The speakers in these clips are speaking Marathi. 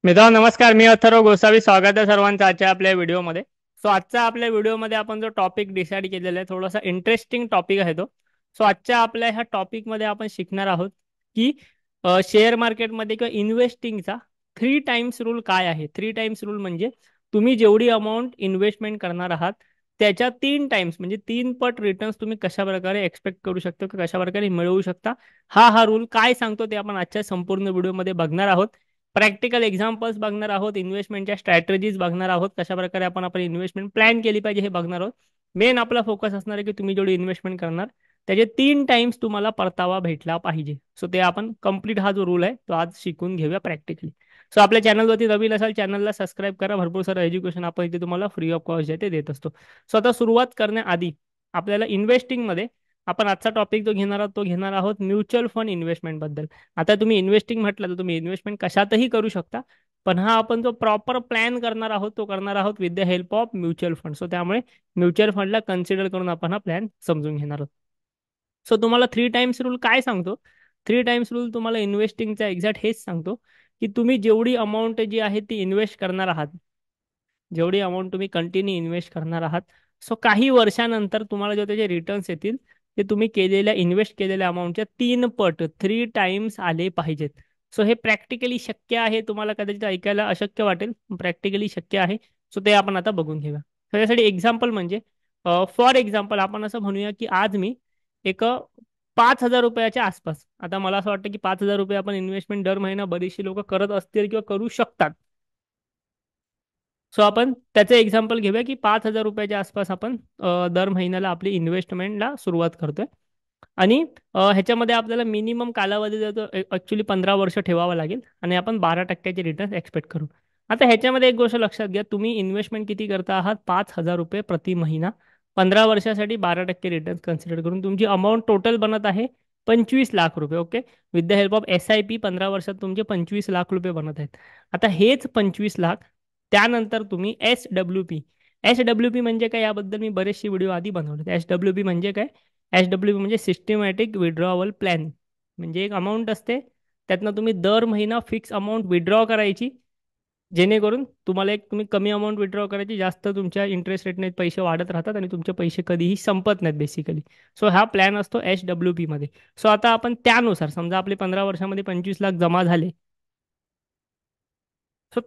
मित्रांनो नमस्कार. मी अथर्व गोसावी. स्वागत आहे सर्वांचं आजच्या आपल्या व्हिडिओमध्ये. आजच्या आपल्या व्हिडिओमध्ये आपण जो टॉपिक डिसाईड केलेला आहे थोडासा इंटरेस्टिंग टॉपिक आहे तो. आजच्या आपल्या ह्या टॉपिकमध्ये आपण शिकणार आहोत की शेअर मार्केटमध्ये किंवा इन्व्हेस्टिंगचा 3 टाइम्स रूल काय आहे. 3 टाइम्स रूल म्हणजे तुम्ही जेवढी अमाऊंट इन्व्हेस्टमेंट करणार आहात त्याच्या 3 टाइम्स म्हणजे 3 पट रिटर्न्स तुम्ही कशा प्रकारे एक्सपेक्ट करू शकता किंवा कशा प्रकारे मिळवू शकता. हा रूल काय सांगतो ते आपण आजच्या संपूर्ण व्हिडिओमध्ये बघणार आहोत. प्रॅक्टिकल एक्झाम्पल्स बघणार आहोत, इन्व्हेस्टमेंटच्या स्ट्रॅटेजीज बघणार आहोत, कशा प्रकारे आपण आपली इन्व्हेस्टमेंट प्लॅन केली पाहिजे हे बघणार आहोत. मेन आपला फोकस असणार आहे की तुम्ही जेवढी इन्व्हेस्टमेंट करणार त्याचे 3 टाइम्स तुम्हाला परतावा भेटला पाहिजे. ते आपण कम्प्लीट हा जो रूल आहे तो आज शिकून घेऊया प्रॅक्टिकली. आपल्या चॅनलवरती नवीन असाल चॅनलला सबस्क्राईब करा. भरपूर सारं एज्युकेशन आपण इथे तुम्हाला फ्री ऑफ कॉस्ट जे ते देत असतो. आता सुरुवात करण्याआधी आपल्याला इन्व्हेस्टिंगमध्ये आपण आजचा टॉपिक जो घेणार आहोत तो घेणार आहोत म्युच्युअल फंड इन्व्हेस्टमेंट बद्दल. आता तुम्ही इन्व्हेस्टिंग म्हटलं तर तुम्ही इन्व्हेस्टमेंट कशातही करू शकता, पण हा आपण जो प्रॉपर प्लॅन करणार आहोत तो करणार आहोत with the help of mutual fund. त्यामुळे म्युच्युअल फंडला कन्सिडर करून आपण हा प्लॅन समजून घेणार आहोत. तुम्हाला 3 टाइम्स रूल काय सांगतो. 3 टाइम्स रूल तुम्हाला इन्व्हेस्टिंगचा एक्झॅक्ट हेच सांगतो की तुम्ही जेवढी अमाऊंट जी आहे ती इन्व्हेस्ट करणार आहात, जेवढी अमाऊंट तुम्ही कंटिन्यू इन्व्हेस्ट करणार आहात, काही वर्षानंतर तुम्हाला जेव्हा त्याचे रिटर्न्स येतील ते तुम्ही केलेल्या इन्व्हेस्ट केलेल्या अमाऊंटच्या 3 पट 3 टाइम्स आले पाहिजेत. हे प्रॅक्टिकली शक्य आहे. तुम्हाला कदाचित ऐकायला अशक्य वाटेल, प्रॅक्टिकली शक्य आहे. ते आपण आता बघून घेऊया. त्यासाठी एक्झाम्पल म्हणजे फॉर एक्झाम्पल आपण असं म्हणूया की आज मी एक 5,000 रुपयाच्या आसपास, आता मला असं वाटतं की 5,000 रुपये आपण इन्व्हेस्टमेंट दर महिना बरीचशी लोक करत असतील किंवा करू शकतात. आपण त्याचं एक्झाम्पल घेऊया की 5,000 रुपयाच्या आसपास आपण दर महिन्याला आपली इन्व्हेस्टमेंटला सुरुवात करतोय. आणि ह्याच्यामध्ये आपल्याला मिनिमम कालावधी देतो ऍक्च्युली 15 वर्ष ठेवावा लागेल आणि आपण 12% रिटर्न एक्सपेक्ट करू. आता ह्याच्यामध्ये एक गोष्ट लक्षात घ्या, तुम्ही इन्व्हेस्टमेंट किती करता आहात? 5,000 रुपये प्रति महिना. 15 वर्षासाठी 12% रिटर्न कन्सिडर करून तुमची अमाऊंट टोटल बनत आहे 25 लाख रुपये. Okay, with the help of SIP 15 वर्षात तुमचे 25 लाख रुपये बनत आहेत. आता हेच 25 लाख त्यानंतर तुम्ही एस डब्ल्यू पी म्हणजे काय याबद्दल मी बरेचसे व्हिडिओ आधी बनवले. SWP म्हणजे काय? SWP म्हणजे सिस्टमॅटिक विड्रॉवल प्लॅन. म्हणजे एक अमाऊंट असते, त्यातनं तुम्ही दर महिना फिक्स अमाऊंट विड्रॉ करायची, जेणेकरून तुम्हाला एक तुम्ही कमी अमाऊंट विड्रॉ करायची, जास्त तुमच्या इंटरेस्ट रेटने पैसे वाढत राहतात आणि तुमचे पैसे कधीही संपत नाहीत बेसिकली. हा प्लॅन असतो SWP मध्ये. आता आपण त्यानुसार समजा आपले 15 वर्षामध्ये 25 लाख जमा झाले,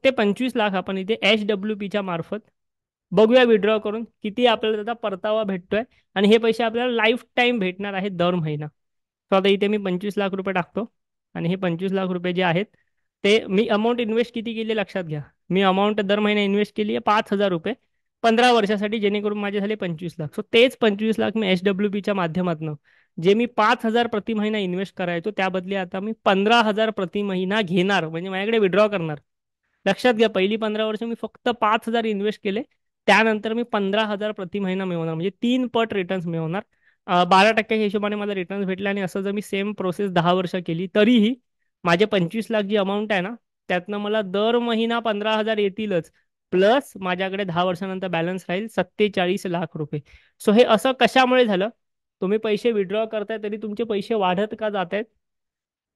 ते 25 लाख आपण इथे SWPच्या मार्फत बघूया विड्रॉ करून किती आपल्याला त्याचा परतावा भेटतोय. आणि हे पैसे आपल्याला लाईफ टाईम भेटणार आहेत दर महिना. आता इथे मी 25 लाख रुपये टाकतो आणि हे 25 लाख रुपये जे आहेत ते मी अमाऊंट इन्व्हेस्ट किती केली लक्षात घ्या. मी अमाऊंट दर महिना इन्व्हेस्ट केली आहे 5,000 रुपये 15 वर्षासाठी, जेणेकरून माझे झाले 25 लाख. तेच 25 लाख मी SWPच्या माध्यमातून जे मी 5,000 प्रति महिना इन्व्हेस्ट करायचो त्याबदली आता मी 15,000 प्रति महिना घेणार, म्हणजे माझ्याकडे विड्रॉ करणार. लक्षात घ्या, पहिली 15 वर्ष मी फक्त 5,000 इन्व्हेस्ट केले, त्यानंतर मी 15,000 प्रति महिना मिळवणार, म्हणजे 3 पट रिटर्न्स मिळवणार. 12% हिशोबाने मला रिटर्न्स भेटले. आणि असं जर मी सेम प्रोसेस 10 वर्ष केली तरीही माझे 25 लाख जी अमाऊंट आहे ना, त्यातनं मला दर महिना 15,000 येतीलच, प्लस माझ्याकडे 10 वर्षानंतर बॅलन्स राहील 47 लाख रुपये. हे असं कशामुळे झालं? तुम्ही पैसे विड्रॉ करताय तरी तुमचे पैसे वाढत का जात आहेत?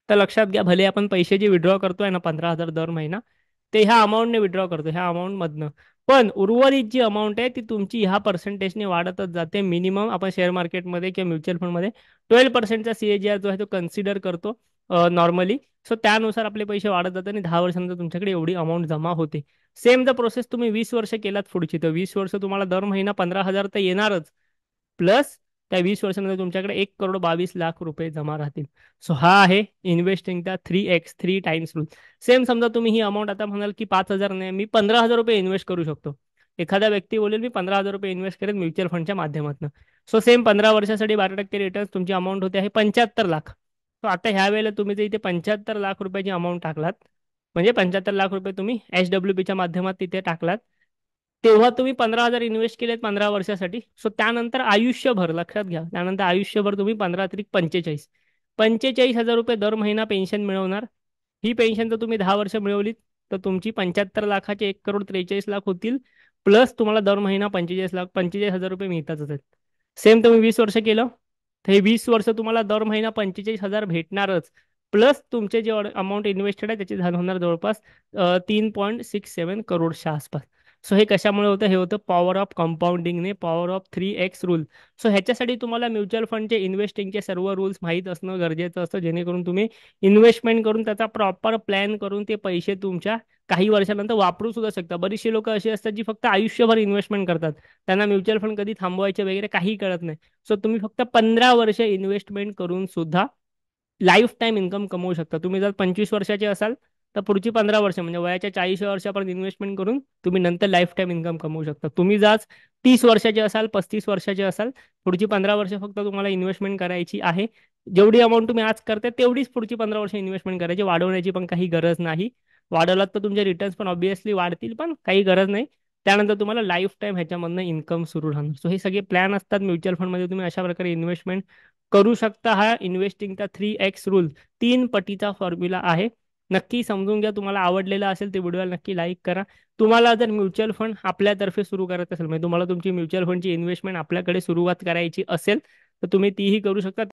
तर लक्षात घ्या, भले आपण पैसे जे विड्रॉ करतोय ना 15,000 दर महिना, ते ह्या अमाऊंटने विड्रॉ करतो, ह्या अमाऊंटमधनं. पण उर्वरित जी अमाऊंट आहे ती तुमची ह्या पर्सेंटेजने वाढतच जाते. मिनिमम आपण शेअर मार्केटमध्ये किंवा म्युच्युअल फंडमध्ये 12%चा CAGR जो आहे तो कन्सिडर करतो नॉर्मली. त्यानुसार आपले पैसे वाढत जातात आणि 10 वर्षानंतर तुमच्याकडे एवढी अमाऊंट जमा होते. सेम द प्रोसेस तुम्ही 20 वर्ष केलात पुढची, तर 20 वर्ष तुम्हाला दर महिना 15,000 तर येणारच, प्लस त्या 20 वर्षानंतर तुमच्याकडे 1,22,00,000 रुपये जमा राहतील. हा आहे इन्व्हेस्टिंगचा 3x 3 टाइम्स रूल. सेम समजा तुम्ही ही अमाऊंट आता म्हणाल की 5,000 नाही, मी 15,000 रुपये इन्व्हेस्ट करू शकतो. एखादा व्यक्ती बोलेल मी 15,000 रुपये इन्व्हेस्ट करेल म्युच्युअल फंडच्या माध्यमातून. सेम 15 वर्षासाठी 12% तुमची अमाऊंट होते आहे 75 लाख. आता ह्या वेळेला तुम्ही जर इथे 75 लाख रुपयाची अमाऊंट टाकलात, म्हणजे 75 लाख रुपये तुम्ही SWPच्या माध्यमात तिथे टाकलात, तेव्हा तुम्ही 15,000 इन्व्हेस्ट केलेत 15 वर्षासाठी. त्यानंतर आयुष्यभर, लक्षात घ्या, त्यानंतर आयुष्यभर तुम्ही 15 त्रिक 45 45,000 रुपये दर महिना पेन्शन मिळवणार. ही पेन्शन जर तुम्ही 10 वर्ष मिळवलीत तर तुमची 75 लाखाचे 1,43,00,000 होतील, प्लस तुम्हाला दर महिना 45,000 रुपये मिळतातच आहेत. सेम तुम्ही 20 वर्ष केलं तर हे 20 वर्ष तुम्हाला दर महिना 45,000 भेटणारच, प्लस तुमचे जे अमाऊंट इन्व्हेस्टेड आहे त्याचे झाले होणार जवळपास 3.67 करोडच्या आसपास. सो हे कशामुळे होतं? हे होतं पॉवर ऑफ कंपाऊंडिंगने, power of 3x rule. So ह्याच्यासाठी तुम्हाला म्युच्युअल फंडचे इन्व्हेस्टिंगचे सर्व रूल्स माहीत असणं गरजेचं असतं, जेणेकरून तुम्ही इन्व्हेस्टमेंट करून त्याचा प्रॉपर प्लॅन करून ते पैसे तुमच्या काही वर्षानंतर वापरू सुद्धा शकता. बरीचशी लोक अशी असतात जी फक्त आयुष्यभर इन्व्हेस्टमेंट करतात, त्यांना म्युच्युअल फंड कधी थांबवायचे वगैरे काही कळत नाही. सो तुम्ही फक्त 15 वर्ष इन्व्हेस्टमेंट करून सुद्धा लाईफ टाईम इन्कम कमवू शकता. तुम्ही जर 25 वर्षाचे असाल तर पुढची 15 वर्ष म्हणजे वयाच्या 40व्या वर्षापर्यंत इन्व्हेस्टमेंट करून तुम्ही नंतर लाईफ टाईम इन्कम कमवू शकता. तुम्ही जर 30 वर्षाचे असाल, 35 वर्षाचे असाल, पुढची 15 वर्ष फक्त तुम्हाला इन्व्हेस्टमेंट करायची आहे. जेवढी अमाऊंट तुम्ही आज करताय तेवढीच पुढची 15 वर्ष इन्व्हेस्टमेंट करायची, वाढवण्याची पण काही गरज नाही. वाढवलात तर तुमचे रिटर्न्स पण ऑब्विसली वाढतील, पण काही गरज नाही. त्यानंतर तुम्हाला लाईफ टाईम ह्याच्यामधनं इन्कम सुरू राहणार. सो हे सगळे प्लॅन असतात म्युच्युअल फंडमध्ये. तुम्ही अशा प्रकारे इन्व्हेस्टमेंट करू शकता. हा इन्व्हेस्टिंगचा 3x रूल, 3 पटीचा फॉर्म्युला आहे. नक्की समजून घ्या. तुम्हाला आवडलेला असेल ते व्हिडिओला नक्की लाईक करा. तुम्हाला जर म्युच्युअल फंड आपल्यातर्फे सुरू करायचं असेल, म्हणजे तुम्हाला तुमची म्युच्युअल फंडची इन्व्हेस्टमेंट आपल्याकडे सुरुवात करायची असेल, तर तुम्ही तीही करू शकता.